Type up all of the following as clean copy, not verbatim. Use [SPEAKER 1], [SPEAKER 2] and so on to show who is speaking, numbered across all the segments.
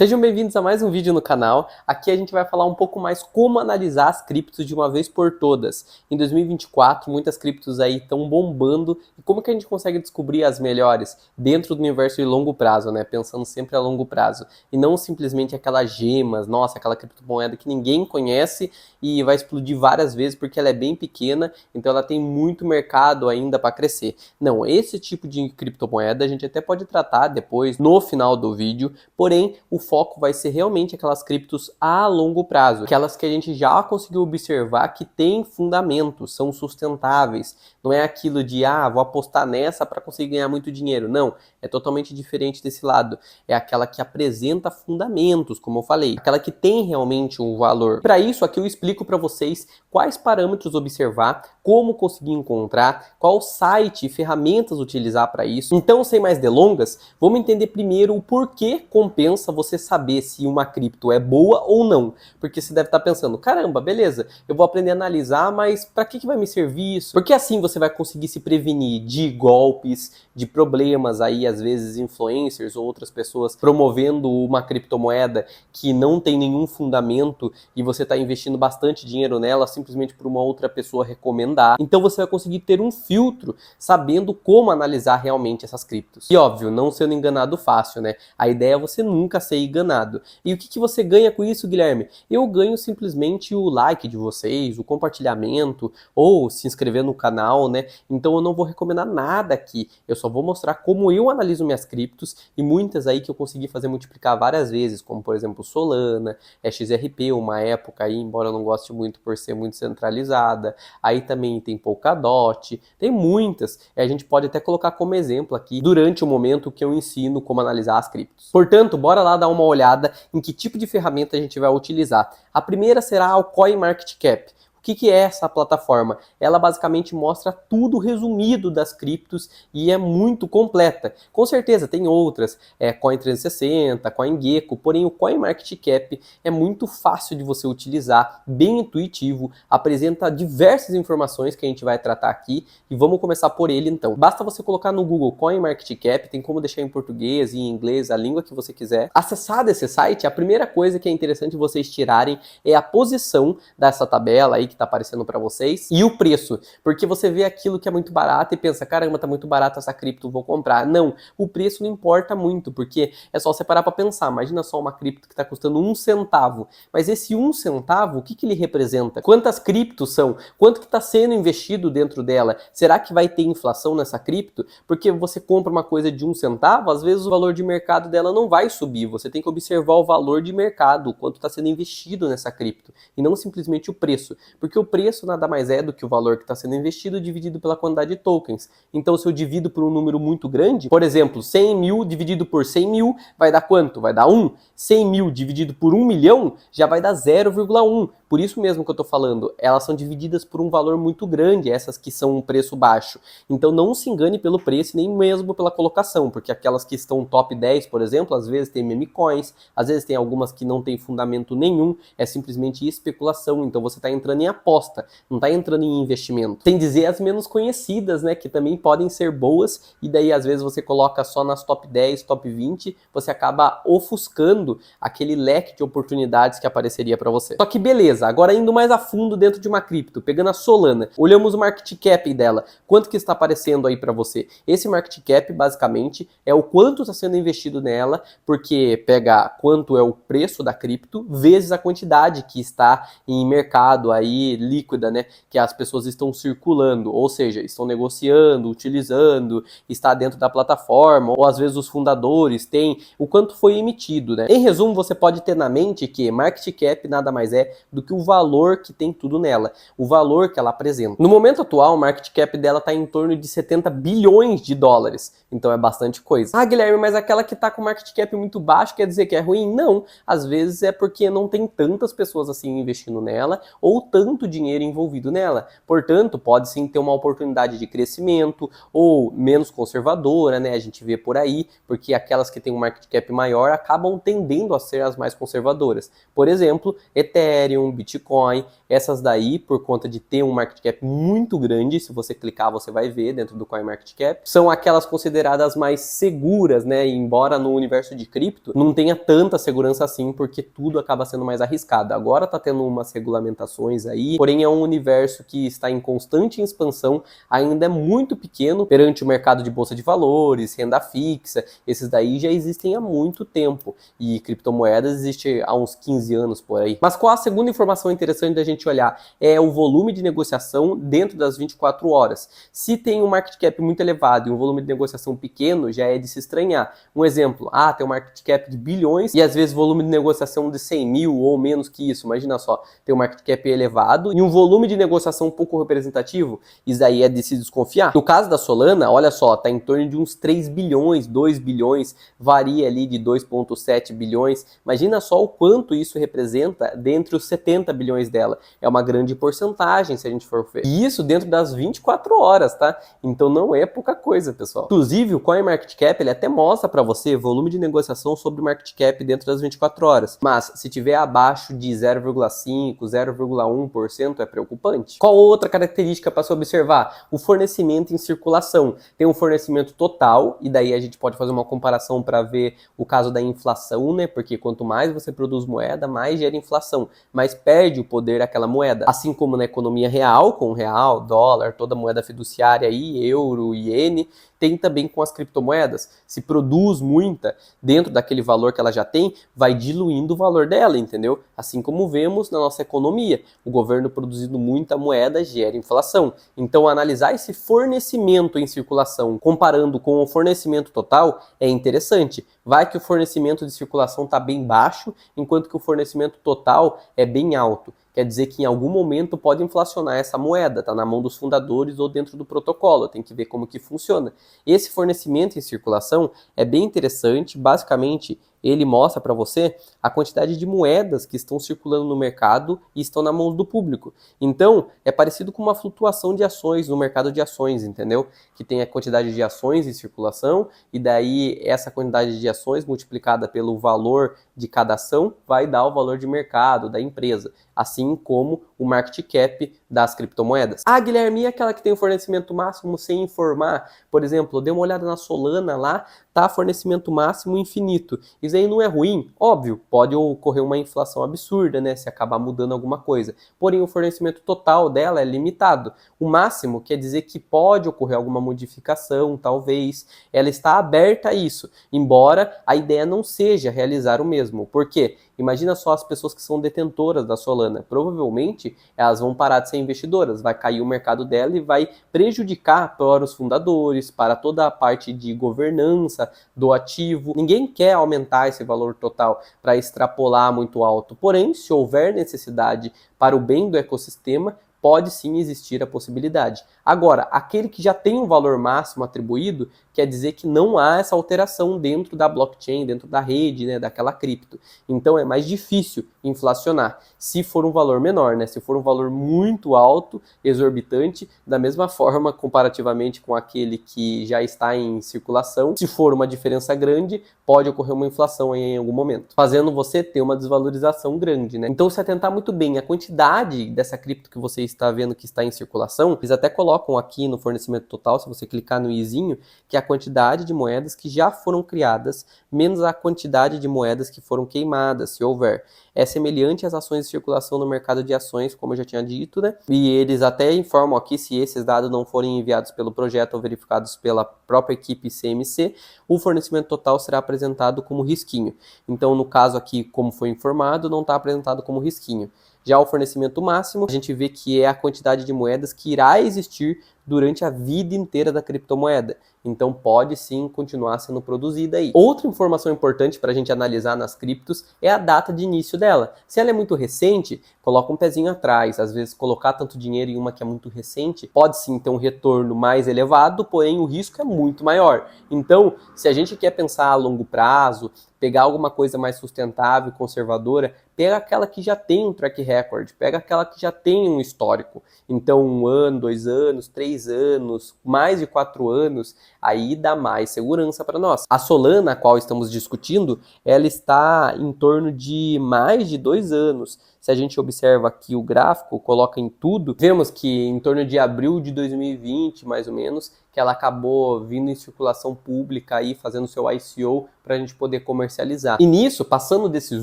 [SPEAKER 1] Sejam bem-vindos a mais um vídeo no canal. Aqui a gente vai falar um pouco mais como analisar as criptos de uma vez por todas. Em 2024, muitas criptos aí estão bombando e como que a gente consegue descobrir as melhores dentro do universo de longo prazo, né? Pensando sempre a longo prazo e não simplesmente aquelas gemas, nossa, aquela criptomoeda que ninguém conhece e vai explodir várias vezes porque ela é bem pequena, então ela tem muito mercado ainda para crescer. Não, esse tipo de criptomoeda a gente até pode tratar depois no final do vídeo, porém o foco vai ser realmente aquelas criptos a longo prazo, aquelas que a gente já conseguiu observar que tem fundamento, são sustentáveis. Não é aquilo de, vou apostar nessa para conseguir ganhar muito dinheiro. Não, é totalmente diferente desse lado. É aquela que apresenta fundamentos, como eu falei, aquela que tem realmente um valor. Para isso, aqui eu explico para vocês quais parâmetros observar, como conseguir encontrar, qual site e ferramentas utilizar para isso. Então, sem mais delongas, vamos entender primeiro o porquê compensa você saber se uma cripto é boa ou não. Porque você deve estar pensando, caramba, beleza, eu vou aprender a analisar, mas para que vai me servir isso? Porque assim você vai conseguir se prevenir de golpes, de problemas aí, às vezes influencers ou outras pessoas promovendo uma criptomoeda que não tem nenhum fundamento e você está investindo bastante dinheiro nela simplesmente por uma outra pessoa recomendar. Então você vai conseguir ter um filtro sabendo como analisar realmente essas criptos. E óbvio, não sendo enganado fácil, né? A ideia é você nunca ser enganado. E o que você ganha com isso, Guilherme? Eu ganho simplesmente o like de vocês, o compartilhamento ou se inscrever no canal, né? Então eu não vou recomendar nada aqui. Eu só vou mostrar como eu analiso minhas criptos e muitas aí que eu consegui fazer multiplicar várias vezes, como por exemplo Solana, XRP, uma época aí, embora eu não goste muito por ser muito centralizada. Aí também tem Polkadot, tem muitas. E a gente pode até colocar como exemplo aqui durante o momento que eu ensino como analisar as criptos. Portanto, bora lá dar uma olhada em que tipo de ferramenta a gente vai utilizar. A primeira será o CoinMarketCap. O que é essa plataforma? Ela basicamente mostra tudo resumido das criptos e é muito completa. Com certeza tem outras, Coin360, CoinGecko, porém o CoinMarketCap é muito fácil de você utilizar, bem intuitivo, apresenta diversas informações que a gente vai tratar aqui e vamos começar por ele então. Basta você colocar no Google CoinMarketCap, tem como deixar em português e em inglês, a língua que você quiser. Acessado esse site, a primeira coisa que é interessante vocês tirarem é a posição dessa tabela aí que tá aparecendo para vocês e o preço, porque você vê aquilo que é muito barato e pensa, caramba, tá muito barato essa cripto, vou comprar. Não, o preço não importa muito, porque é só você parar para pensar. Imagina só uma cripto que tá custando 1 centavo, mas esse 1 centavo, o que ele representa? Quantas criptos são? Quanto que tá sendo investido dentro dela? Será que vai ter inflação nessa cripto? Porque você compra uma coisa de 1 centavo, às vezes o valor de mercado dela não vai subir, você tem que observar o valor de mercado, o quanto está sendo investido nessa cripto, e não simplesmente o preço. Porque o preço nada mais é do que o valor que está sendo investido dividido pela quantidade de tokens. Então, se eu divido por um número muito grande, por exemplo, 100 mil dividido por 100 mil, vai dar quanto? Vai dar 1. 100 mil dividido por 1 milhão, já vai dar 0,1. Por isso mesmo que eu estou falando, elas são divididas por um valor muito grande, essas que são um preço baixo. Então, não se engane pelo preço, nem mesmo pela colocação, porque aquelas que estão top 10, por exemplo, às vezes tem meme coins, às vezes tem algumas que não tem fundamento nenhum, é simplesmente especulação. Então, você está entrando em aposta, não está entrando em investimento. Sem dizer as menos conhecidas, né, que também podem ser boas, e daí às vezes você coloca só nas top 10, top 20, você acaba ofuscando aquele leque de oportunidades que apareceria para você. Só que beleza, agora indo mais a fundo dentro de uma cripto, pegando a Solana, olhamos o market cap dela, quanto que está aparecendo aí para você? Esse market cap basicamente é o quanto está sendo investido nela, porque pega quanto é o preço da cripto vezes a quantidade que está em mercado aí líquida, né, que as pessoas estão circulando, ou seja, estão negociando, utilizando, está dentro da plataforma, ou às vezes os fundadores têm o quanto foi emitido, né? Em resumo, você pode ter na mente que market cap nada mais é do que o valor que tem tudo nela, o valor que ela apresenta. No momento atual, o market cap dela está em torno de 70 bilhões de dólares, então é bastante coisa. Guilherme, mas aquela que está com market cap muito baixo quer dizer que é ruim? Não, às vezes é porque não tem tantas pessoas assim investindo nela, ou tanto dinheiro envolvido nela. Portanto, pode sim ter uma oportunidade de crescimento ou menos conservadora, né? A gente vê por aí, porque aquelas que têm um market cap maior acabam tendendo a ser as mais conservadoras. Por exemplo, Ethereum, Bitcoin. Essas daí, por conta de ter um market cap muito grande, se você clicar você vai ver dentro do CoinMarketCap, são aquelas consideradas mais seguras, né? Embora no universo de cripto não tenha tanta segurança assim, porque tudo acaba sendo mais arriscado. Agora tá tendo umas regulamentações aí, porém é um universo que está em constante expansão, ainda é muito pequeno perante o mercado de bolsa de valores, renda fixa. Esses daí já existem há muito tempo e criptomoedas existe há uns 15 anos por aí. Mas qual a segunda informação interessante da gente olhar? É o volume de negociação dentro das 24 horas. Se tem um market cap muito elevado e um volume de negociação pequeno, já é de se estranhar. Um exemplo, tem um market cap de bilhões e às vezes volume de negociação de 100 mil ou menos que isso. Imagina só, tem um market cap elevado e um volume de negociação um pouco representativo, isso aí é de se desconfiar. No caso da Solana, olha só, tá em torno de uns 3 bilhões, 2 bilhões, varia ali de 2,7 bilhões. Imagina só o quanto isso representa dentre os 70 bilhões dela. É uma grande porcentagem se a gente for ver. E isso dentro das 24 horas, tá? Então não é pouca coisa, pessoal. Inclusive, o CoinMarketCap, ele até mostra para você volume de negociação sobre o market cap dentro das 24 horas. Mas se tiver abaixo de 0,5, 0,1% é preocupante. Qual outra característica para se observar? O fornecimento em circulação. Tem um fornecimento total, e daí a gente pode fazer uma comparação para ver o caso da inflação, né? Porque quanto mais você produz moeda, mais gera inflação, mais perde o poder aquela moeda. Assim como na economia real, com o real, dólar, toda moeda fiduciária aí, euro, iene, tem também com as criptomoedas. Se produz muita dentro daquele valor que ela já tem, vai diluindo o valor dela, entendeu? Assim como vemos na nossa economia. O governo produzindo muita moeda gera inflação. Então, analisar esse fornecimento em circulação comparando com o fornecimento total é interessante. Vai que o fornecimento de circulação está bem baixo, enquanto que o fornecimento total é bem alto. Quer dizer que em algum momento pode inflacionar essa moeda, tá na mão dos fundadores ou dentro do protocolo, tem que ver como que funciona. Esse fornecimento em circulação é bem interessante, basicamente ele mostra para você a quantidade de moedas que estão circulando no mercado e estão na mão do público. Então, é parecido com uma flutuação de ações no mercado de ações, entendeu? Que tem a quantidade de ações em circulação e daí essa quantidade de ações multiplicada pelo valor de cada ação vai dar o valor de mercado da empresa, assim como o market cap das criptomoedas. Guilherme, e aquela que tem o fornecimento máximo sem informar? Por exemplo, dê uma olhada na Solana lá, tá fornecimento máximo infinito. Isso aí não é ruim? Óbvio, pode ocorrer uma inflação absurda, né, se acabar mudando alguma coisa. Porém, o fornecimento total dela é limitado. O máximo quer dizer que pode ocorrer alguma modificação, talvez. Ela está aberta a isso, embora a ideia não seja realizar o mesmo. Por quê? Imagina só as pessoas que são detentoras da Solana. Provavelmente elas vão parar de ser investidoras, vai cair o mercado dela e vai prejudicar para os fundadores, para toda a parte de governança do ativo. Ninguém quer aumentar esse valor total para extrapolar muito alto. Porém, se houver necessidade para o bem do ecossistema, pode sim existir a possibilidade. Agora, aquele que já tem um valor máximo atribuído, quer dizer que não há essa alteração dentro da blockchain, dentro da rede, né, daquela cripto. Então é mais difícil inflacionar. Se for um valor menor, né, se for um valor muito alto, exorbitante, da mesma forma, comparativamente com aquele que já está em circulação, se for uma diferença grande, pode ocorrer uma inflação em algum momento, fazendo você ter uma desvalorização grande, né? Então, se atentar muito bem à quantidade dessa cripto que você está vendo que está em circulação, eles até colocam aqui no fornecimento total, se você clicar no izinho, que é a quantidade de moedas que já foram criadas, menos a quantidade de moedas que foram queimadas, se houver. É semelhante às ações de circulação no mercado de ações, como eu já tinha dito, né? E eles até informam aqui, se esses dados não forem enviados pelo projeto ou verificados pela própria equipe CMC, o fornecimento total será apresentado como risquinho. Então, no caso aqui, como foi informado, não está apresentado como risquinho. Já o fornecimento máximo, a gente vê que é a quantidade de moedas que irá existir durante a vida inteira da criptomoeda. Então pode sim continuar sendo produzida aí. Outra informação importante para a gente analisar nas criptos é a data de início dela. Se ela é muito recente, coloca um pezinho atrás. Às vezes colocar tanto dinheiro em uma que é muito recente pode sim ter um retorno mais elevado, porém o risco é muito maior. Então, se a gente quer pensar a longo prazo, pegar alguma coisa mais sustentável, conservadora, pega aquela que já tem um track record, pega aquela que já tem um histórico. Então, 1 ano, 2 anos, 3 anos, mais de 4 anos, aí dá mais segurança para nós. A Solana, a qual estamos discutindo, ela está em torno de mais de 2 anos. Se a gente observa aqui o gráfico, coloca em tudo, vemos que em torno de abril de 2020, mais ou menos, que ela acabou vindo em circulação pública aí, fazendo seu ICO para a gente poder comercializar. E nisso, passando desses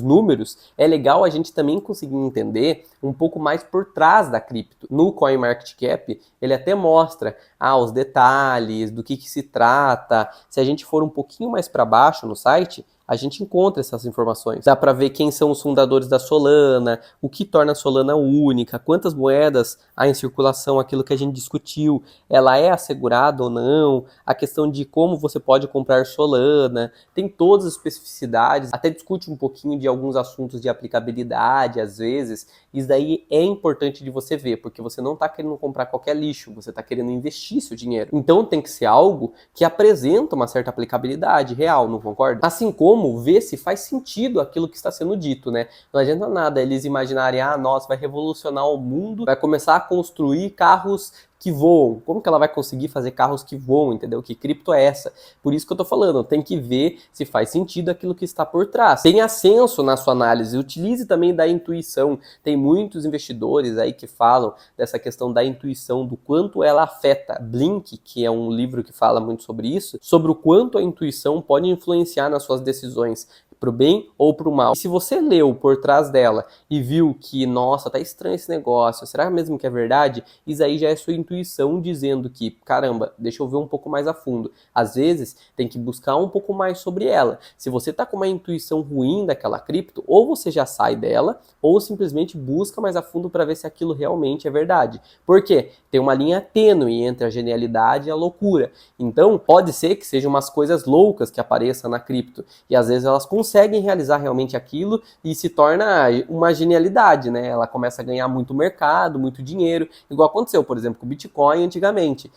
[SPEAKER 1] números, é legal a gente também conseguir entender um pouco mais por trás da cripto. No CoinMarketCap, ele até mostra os detalhes, do que se trata. Se a gente for um pouquinho mais para baixo no site, a gente encontra essas informações. Dá para ver quem são os fundadores da Solana, o que torna a Solana única, quantas moedas há em circulação, aquilo que a gente discutiu, ela é assegurada ou não, a questão de como você pode comprar Solana, tem todas as especificidades, até discute um pouquinho de alguns assuntos de aplicabilidade, às vezes. Isso daí é importante de você ver, porque você não está querendo comprar qualquer lixo, você está querendo investir seu dinheiro. Então tem que ser algo que apresenta uma certa aplicabilidade real, não concorda? Assim como ver se faz sentido aquilo que está sendo dito, né? Não adianta nada eles imaginarem, nossa, vai revolucionar o mundo, vai começar a construir carros que voam. Como que ela vai conseguir fazer carros que voam, entendeu? Que cripto é essa? Por isso que eu tô falando, tem que ver se faz sentido aquilo que está por trás. Tenha senso na sua análise, utilize também da intuição. Tem muitos investidores aí que falam dessa questão da intuição, do quanto ela afeta. Blink, que é um livro que fala muito sobre isso, sobre o quanto a intuição pode influenciar nas suas decisões, pro bem ou pro mal. E se você leu por trás dela e viu que, nossa, tá estranho esse negócio, será mesmo que é verdade? Isso aí já é sua intuição dizendo que, caramba, deixa eu ver um pouco mais a fundo. Às vezes, tem que buscar um pouco mais sobre ela. Se você tá com uma intuição ruim daquela cripto, ou você já sai dela, ou simplesmente busca mais a fundo para ver se aquilo realmente é verdade. Por quê? Tem uma linha tênue entre a genialidade e a loucura. Então, pode ser que sejam umas coisas loucas que apareçam na cripto, e às vezes elas conseguem realizar realmente aquilo e se torna uma genialidade, né? Ela começa a ganhar muito mercado, muito dinheiro, igual aconteceu, por exemplo, com o Bitcoin antigamente.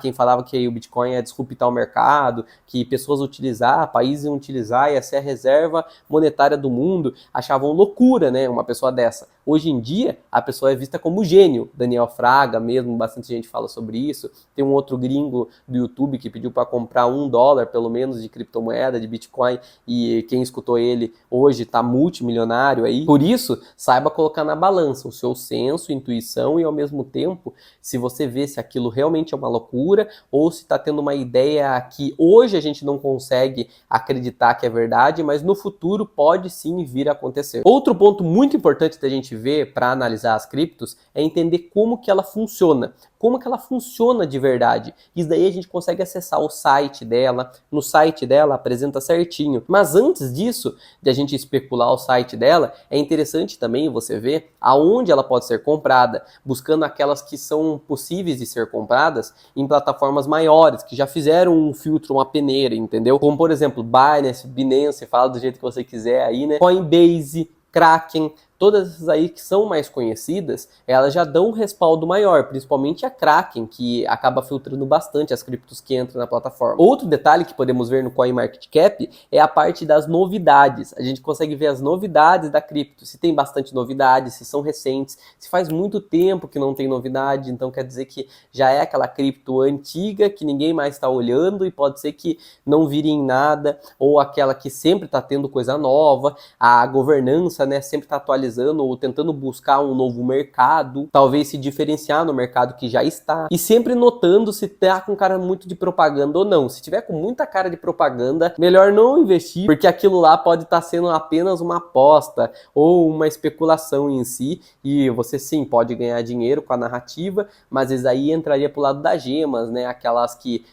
[SPEAKER 1] Quem falava que o Bitcoin ia disruptar o mercado, que pessoas utilizar, países iam utilizar, ia ser a reserva monetária do mundo, achavam loucura, né? Uma pessoa dessa. Hoje em dia, a pessoa é vista como gênio. Daniel Fraga mesmo, bastante gente fala sobre isso. Tem um outro gringo do YouTube que pediu para comprar $1, pelo menos, de criptomoeda, de Bitcoin, e quem escutou ele hoje está multimilionário aí. Por isso, saiba colocar na balança o seu senso, intuição e, ao mesmo tempo, se você vê se aquilo realmente é uma loucura ou se está tendo uma ideia que hoje a gente não consegue acreditar que é verdade, mas no futuro pode sim vir a acontecer. Outro ponto muito importante da gente ver para analisar as criptos é entender como que ela funciona. Como que ela funciona de verdade. Isso daí a gente consegue acessar o site dela. No site dela apresenta certinho. Mas antes disso, de a gente especular o site dela, é interessante também você ver aonde ela pode ser comprada, buscando aquelas que são possíveis de ser compradas em plataformas maiores, que já fizeram um filtro, uma peneira, entendeu? Como, por exemplo, Binance, fala do jeito que você quiser aí, né? Coinbase, Kraken, todas essas aí que são mais conhecidas, elas já dão um respaldo maior, principalmente a Kraken, que acaba filtrando bastante as criptos que entram na plataforma. Outro detalhe que podemos ver no CoinMarketCap é a parte das novidades. A gente consegue ver as novidades da cripto, se tem bastante novidade, se são recentes, se faz muito tempo que não tem novidade, então quer dizer que já é aquela cripto antiga que ninguém mais está olhando e pode ser que não vire em nada, ou aquela que sempre está tendo coisa nova, a governança, né, sempre está atualizando ou tentando buscar um novo mercado, talvez se diferenciar no mercado que já está, e sempre notando se tá com cara muito de propaganda ou não. Se tiver com muita cara de propaganda, melhor não investir, porque aquilo lá pode estar sendo apenas uma aposta ou uma especulação em si, e você sim pode ganhar dinheiro com a narrativa, mas isso aí entraria pro lado das gemas, né? Aquelas que,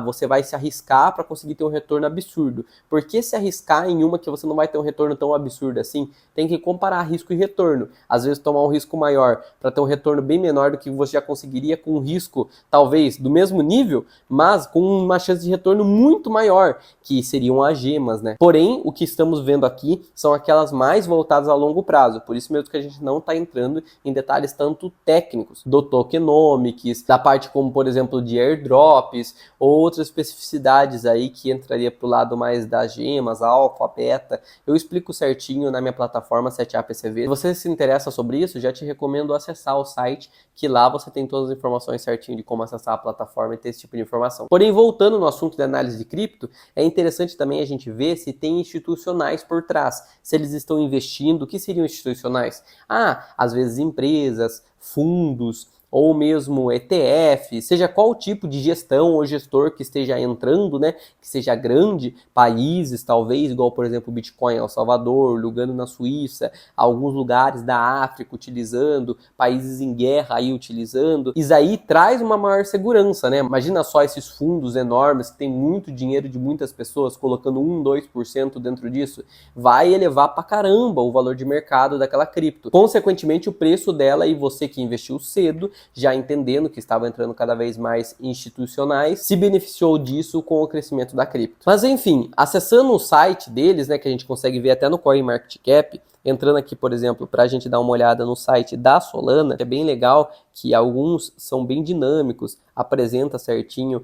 [SPEAKER 1] você vai se arriscar para conseguir ter um retorno absurdo. Por que se arriscar em uma que você não vai ter um retorno tão absurdo assim? Tem que comparar risco risco e retorno. Às vezes tomar um risco maior para ter um retorno bem menor do que você já conseguiria com um risco talvez do mesmo nível, mas com uma chance de retorno muito maior, que seriam as gemas, né? Porém, o que estamos vendo aqui são aquelas mais voltadas a longo prazo, por isso mesmo que a gente não está entrando em detalhes tanto técnicos do tokenomics, da parte como, por exemplo, de airdrops, ou outras especificidades aí que entraria para o lado mais das gemas, alfa, beta. Eu explico certinho na minha plataforma SetUpCV. Se você se interessa sobre isso, já te recomendo acessar o site, que lá você tem todas as informações certinho de como acessar a plataforma e ter esse tipo de informação. Porém, voltando no assunto de análise de cripto, é interessante também a gente ver se tem institucionais por trás, se eles estão investindo. O que seriam institucionais? Às vezes empresas, fundos, ou mesmo ETF, seja qual tipo de gestão ou gestor que esteja entrando, né, que seja grande, países talvez, igual por exemplo o Bitcoin El Salvador, Lugano na Suíça, alguns lugares da África utilizando, países em guerra aí utilizando, isso aí traz uma maior segurança, né? Imagina só esses fundos enormes que tem muito dinheiro de muitas pessoas colocando 2% dentro disso, vai elevar pra caramba o valor de mercado daquela cripto. Consequentemente, o preço dela, e você que investiu cedo, já entendendo que estava entrando cada vez mais institucionais, se beneficiou disso com o crescimento da cripto. Mas enfim, acessando o site deles, né, que a gente consegue ver até no CoinMarketCap, entrando aqui, por exemplo, para a gente dar uma olhada no site da Solana, que é bem legal, que alguns são bem dinâmicos, apresenta certinho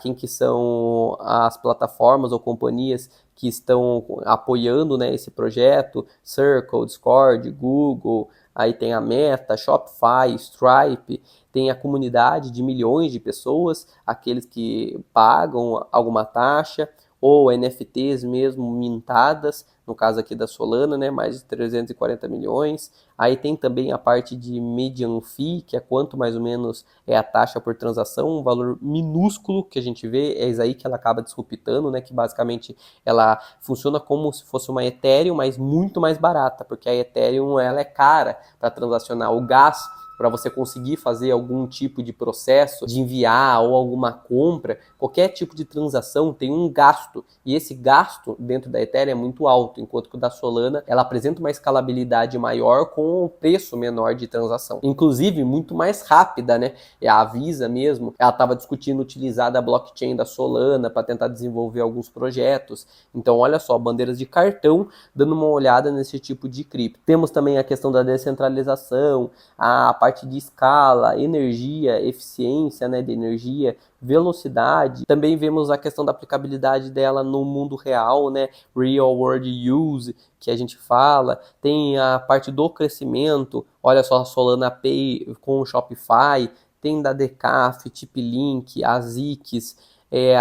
[SPEAKER 1] quem que são as plataformas ou companhias que estão apoiando, né, esse projeto, Circle, Discord, Google, aí tem a Meta, Shopify, Stripe, tem a comunidade de milhões de pessoas, aqueles que pagam alguma taxa, ou NFTs mesmo mintadas, no caso aqui da Solana, né, mais de 340 milhões. Aí tem também a parte de median fee, que é quanto mais ou menos é a taxa por transação, um valor minúsculo que a gente vê, é isso aí que ela acaba disruptando, né, que basicamente ela funciona como se fosse uma Ethereum, mas muito mais barata, porque a Ethereum ela é cara para transacionar. O gas para você conseguir fazer algum tipo de processo de enviar ou alguma compra, qualquer tipo de transação tem um gasto, e esse gasto dentro da Ethereum é muito alto, enquanto que o da Solana ela apresenta uma escalabilidade maior com um preço menor de transação, inclusive muito mais rápida, né? A Visa mesmo, ela estava discutindo utilizar a blockchain da Solana para tentar desenvolver alguns projetos. Então olha só, bandeiras de cartão dando uma olhada nesse tipo de cripto. Temos também a questão da descentralização, a parte de escala, energia, eficiência, né, de energia, velocidade. Também vemos a questão da aplicabilidade dela no mundo real, né, real world use, que a gente fala. Tem a parte do crescimento, olha só a Solana Pay com o Shopify, tem da Decaf, TipLink, a Zix,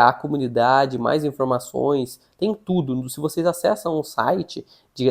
[SPEAKER 1] a comunidade, mais informações, tem tudo. Se vocês acessam o site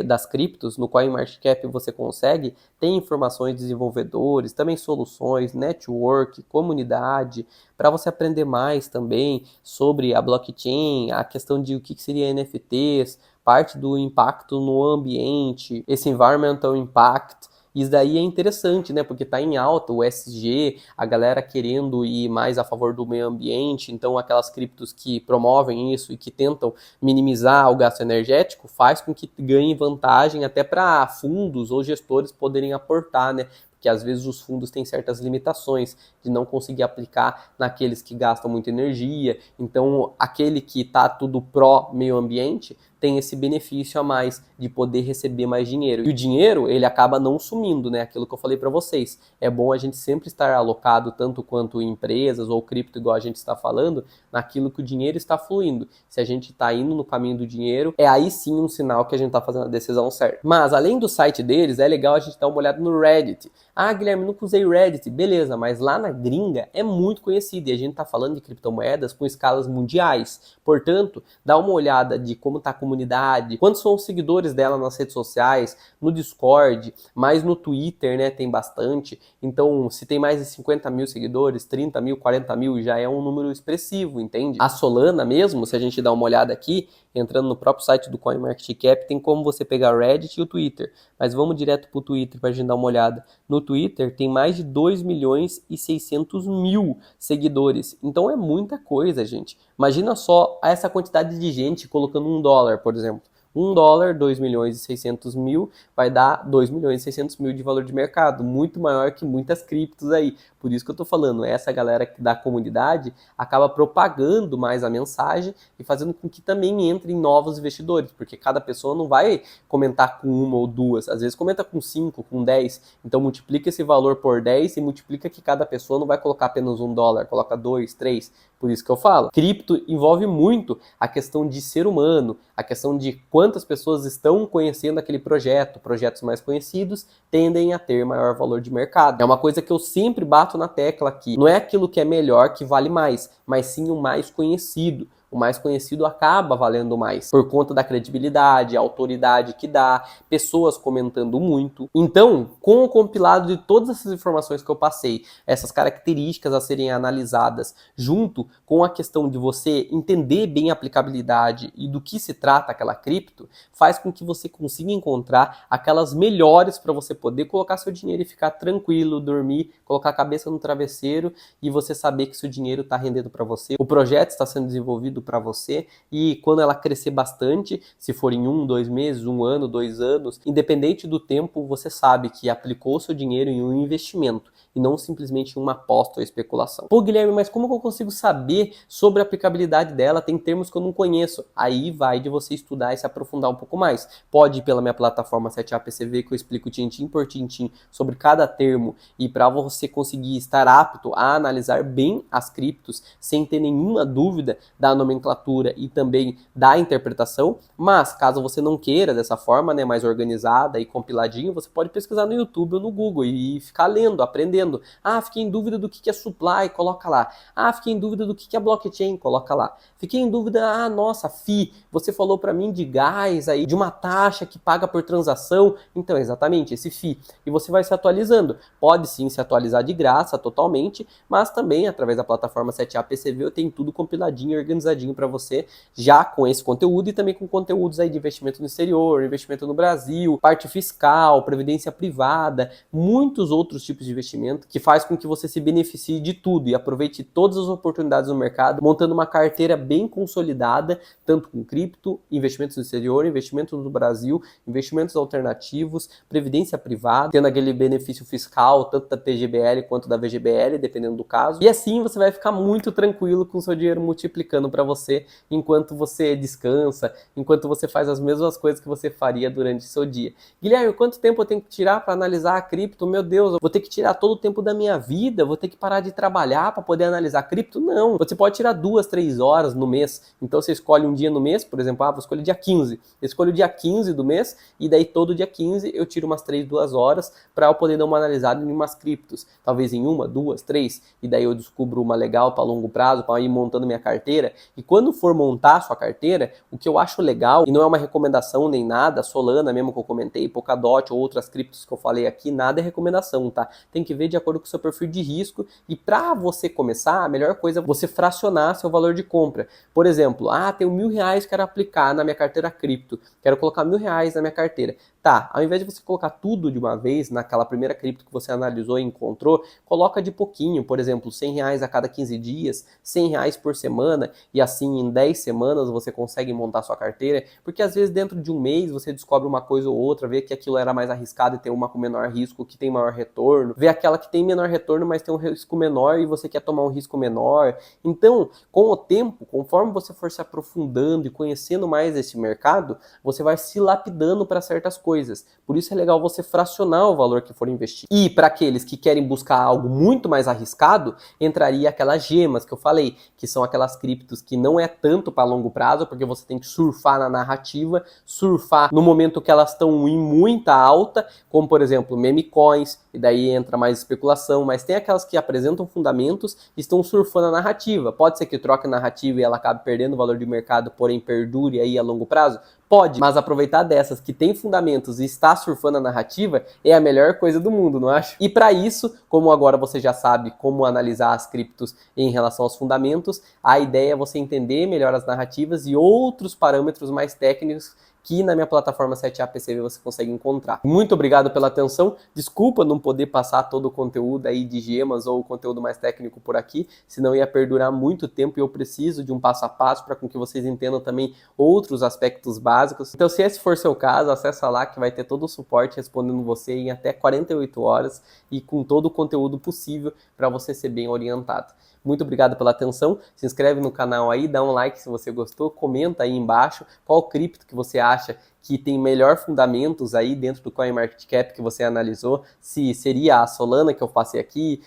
[SPEAKER 1] das criptos, no CoinMarketCap você consegue, tem informações de desenvolvedores, também soluções, network, comunidade, para você aprender mais também sobre a blockchain, a questão de o que seria NFTs, parte do impacto no ambiente, esse environmental impact. Isso daí é interessante, né? Porque está em alta o ESG, a galera querendo ir mais a favor do meio ambiente, então aquelas criptos que promovem isso e que tentam minimizar o gasto energético faz com que ganhe vantagem até para fundos ou gestores poderem aportar, né? Porque às vezes os fundos têm certas limitações de não conseguir aplicar naqueles que gastam muita energia, então aquele que está tudo pró meio ambiente tem esse benefício a mais de poder receber mais dinheiro. E o dinheiro, ele acaba não sumindo, né? Aquilo que eu falei para vocês. É bom a gente sempre estar alocado, tanto quanto em empresas ou cripto, igual a gente está falando, naquilo que o dinheiro está fluindo. Se a gente está indo no caminho do dinheiro, é aí sim um sinal que a gente está fazendo a decisão certa. Mas, além do site deles, é legal a gente dar uma olhada no Reddit. Guilherme, nunca usei Reddit. Beleza, mas lá na gringa é muito conhecido e a gente está falando de criptomoedas com escalas mundiais. Portanto, dá uma olhada de como está a comunidade, quantos são os seguidores dela nas redes sociais, no Discord, mas no Twitter, né, tem bastante. Então, se tem mais de 50 mil seguidores, 30 mil, 40 mil, já é um número expressivo, entende? A Solana mesmo, se a gente dá uma olhada aqui, entrando no próprio site do CoinMarketCap, tem como você pegar o Reddit e o Twitter. Mas vamos direto para o Twitter para a gente dar uma olhada. No Twitter tem mais de 2 milhões e 600 mil seguidores. Então é muita coisa, gente. Imagina só essa quantidade de gente colocando $1, por exemplo. $1, 2.600.000, vai dar 2.600.000 de valor de mercado, muito maior que muitas criptos aí. Por isso que eu tô falando, essa galera da comunidade acaba propagando mais a mensagem e fazendo com que também entrem novos investidores, porque cada pessoa não vai comentar com uma ou duas, às vezes comenta com 5, com 10, então multiplica esse valor por 10 e multiplica que cada pessoa não vai colocar apenas $1, coloca 2, 3, por isso que eu falo. Cripto envolve muito a questão de ser humano, a questão de quantas pessoas estão conhecendo aquele projeto. Projetos mais conhecidos tendem a ter maior valor de mercado. É uma coisa que eu sempre bato na tecla aqui. Não é aquilo que é melhor que vale mais, mas sim o mais conhecido. O mais conhecido acaba valendo mais, por conta da credibilidade, a autoridade que dá, pessoas comentando muito. Então, com o compilado de todas essas informações que eu passei, essas características a serem analisadas, junto com a questão de você entender bem a aplicabilidade e do que se trata aquela cripto, faz com que você consiga encontrar aquelas melhores para você poder colocar seu dinheiro e ficar tranquilo, dormir, colocar a cabeça no travesseiro e você saber que seu dinheiro está rendendo para você, o projeto está sendo desenvolvido para você e quando ela crescer bastante, se for em 1, 2 meses, 1 ano, 2 anos, independente do tempo, você sabe que aplicou seu dinheiro em um investimento e não simplesmente em uma aposta ou especulação. Pô, Guilherme, mas como que eu consigo saber sobre a aplicabilidade dela? Tem termos que eu não conheço. Aí vai de você estudar e se aprofundar um pouco mais. Pode ir pela minha plataforma 7APCV que eu explico tintim por tintim sobre cada termo e para você conseguir estar apto a analisar bem as criptos sem ter nenhuma dúvida da nomenclatura e também da interpretação, mas caso você não queira dessa forma, né, mais organizada e compiladinho, você pode pesquisar no YouTube ou no Google e ficar lendo, aprendendo. Ah, fiquei em dúvida do que é supply, coloca lá. Ah, fiquei em dúvida do que é blockchain, coloca lá. Fiquei em dúvida, ah, nossa, FII, você falou para mim de gás aí, de uma taxa que paga por transação, então exatamente, esse FII. E você vai se atualizando. Pode sim se atualizar de graça totalmente, mas também através da plataforma 7APCV eu tenho tudo compiladinho e organizadinho para você, já com esse conteúdo e também com conteúdos aí de investimento no exterior, investimento no Brasil, parte fiscal, previdência privada, muitos outros tipos de investimento que faz com que você se beneficie de tudo e aproveite todas as oportunidades no mercado, montando uma carteira bem consolidada, tanto com cripto, investimentos no exterior, investimentos no Brasil, investimentos alternativos, previdência privada, tendo aquele benefício fiscal, tanto da TGBL quanto da VGBL, dependendo do caso. E assim você vai ficar muito tranquilo com o seu dinheiro multiplicando para você enquanto você descansa, enquanto você faz as mesmas coisas que você faria durante o seu dia. Guilherme, quanto tempo eu tenho que tirar para analisar a cripto? Meu Deus, eu vou ter que tirar todo o tempo da minha vida, vou ter que parar de trabalhar para poder analisar cripto? Não, você pode tirar 2, 3 horas no mês. Então você escolhe um dia no mês, por exemplo, vou escolher dia 15. Eu escolho o dia 15 do mês e daí todo dia 15 eu tiro umas 3, 2 horas para eu poder dar uma analisada em umas criptos. Talvez em 1, 2, 3 e daí eu descubro uma legal para longo prazo, para ir montando minha carteira. E quando for montar a sua carteira, o que eu acho legal, e não é uma recomendação nem nada, Solana mesmo que eu comentei, Polkadot ou outras criptos que eu falei aqui, nada é recomendação, tá? Tem que ver de acordo com o seu perfil de risco e para você começar, a melhor coisa é você fracionar seu valor de compra. Por exemplo, tenho R$1.000 que quero aplicar na minha carteira cripto, quero colocar R$1.000 na minha carteira. Tá, ao invés de você colocar tudo de uma vez naquela primeira cripto que você analisou e encontrou, coloca de pouquinho, por exemplo, R$100 a cada 15 dias, R$100 por semana, e assim em 10 semanas você consegue montar sua carteira, porque às vezes dentro de um mês você descobre uma coisa ou outra, vê que aquilo era mais arriscado e tem uma com menor risco que tem maior retorno, vê aquela que tem menor retorno, mas tem um risco menor e você quer tomar um risco menor. Então, com o tempo, conforme você for se aprofundando e conhecendo mais esse mercado, você vai se lapidando para certas coisas. Por isso é legal você fracionar o valor que for investir. E para aqueles que querem buscar algo muito mais arriscado, entraria aquelas gemas que eu falei, que são aquelas criptos que não é tanto para longo prazo, porque você tem que surfar na narrativa, surfar no momento que elas estão em muita alta, como por exemplo meme coins, e daí entra mais especulação, mas tem aquelas que apresentam fundamentos e estão surfando a narrativa. Pode ser que troque a narrativa e ela acabe perdendo o valor de mercado, porém perdure aí a longo prazo? Pode, mas aproveitar dessas que tem fundamentos e está surfando a narrativa é a melhor coisa do mundo, não acho? E para isso, como agora você já sabe como analisar as criptos em relação aos fundamentos, a ideia é você entender melhor as narrativas e outros parâmetros mais técnicos que na minha plataforma 7APCV você consegue encontrar. Muito obrigado pela atenção. Desculpa não poder passar todo o conteúdo aí de gemas ou o conteúdo mais técnico por aqui, senão ia perdurar muito tempo e eu preciso de um passo a passo para com que vocês entendam também outros aspectos básicos. Então, se esse for seu caso, acessa lá que vai ter todo o suporte respondendo você em até 48 horas e com todo o conteúdo possível para você ser bem orientado. Muito obrigado pela atenção, se inscreve no canal aí, dá um like se você gostou, comenta aí embaixo qual cripto que você acha que tem melhor fundamentos aí dentro do CoinMarketCap que você analisou, se seria a Solana que eu passei aqui,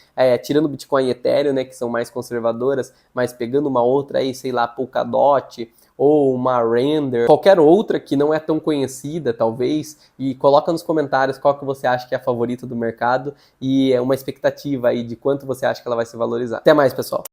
[SPEAKER 1] tirando Bitcoin e Ethereum, né, que são mais conservadoras, mas pegando uma outra aí, sei lá, Polkadot, ou uma Render, qualquer outra que não é tão conhecida, talvez, e coloca nos comentários qual que você acha que é a favorita do mercado e é uma expectativa aí de quanto você acha que ela vai se valorizar. Até mais, pessoal!